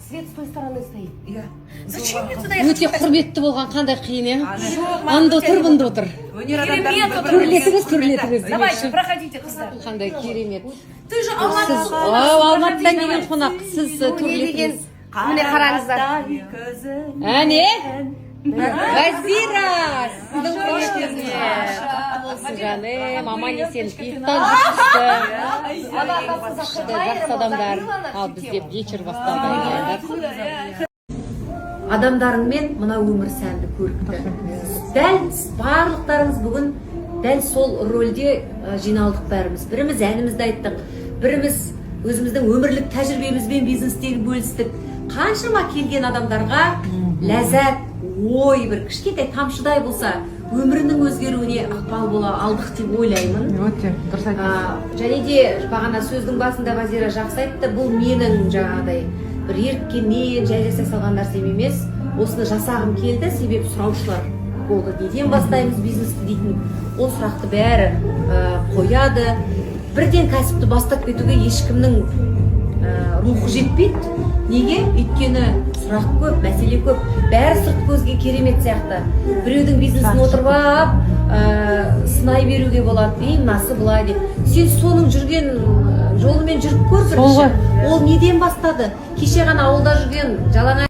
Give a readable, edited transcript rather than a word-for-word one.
Свет с той стороны стоит. Зачем мне туда Өте құрметті болған қандай қиын, анда отыр, бұнда отыр. Төрлетіңіз. Давайте, проходите туда. Қандай керемет. Ты же Алматыдан Алматыдан келген қонақ, сіз төрлетіңіз. Міне қараңыздар. Әне? Вазира! Сіздің қоштыңыз. Жаным, аман есен, иықтан жүрсізді. Жақсы адамдар. Ал бізде вечер басталды. Адамдарыңмен мына өмір сәнді көрікті. Дәл барлықтарыңыз бүгін дәл сол рөлде жиналдық бәріміз. Біріміз әнімізді айттық, біріміз өзіміздің өмірлік тәжірибемізбен бизнестегі бөлістік. Қаншама келген адамдарға ләззат, ой, бір кішкентай тамшыдай болса, өмірінің өзгеруіне ықпал бола алдық деп ойлаймын. Өте, дұрыс айтасыз. Және де бағана сөздің басында Вазира жақсы айтты, бұл менің жаңағыдай бір еріккеннен жай жасай салған нәрсем емес. Осыны жасағым келді, себебі сұраушылар болды. Неден бастаймыз бизнесті дейтін ол сұрақты бәрі қояды. Бірден кәсіпті бастап кетуге ешкімнің рухы жетпейді. Неге? Өйткені сұрақ көп, мәселе көп. Бәрі сырт көзге керемет сияқты. Біреудің бизнесін отырып алып, сынай беруге болады. Мынасы былай деп. Сен соның жүрген жолымен жүріп көр бірінші. Ол неден бастады? Кеше ғана ауылда жүрген жалаң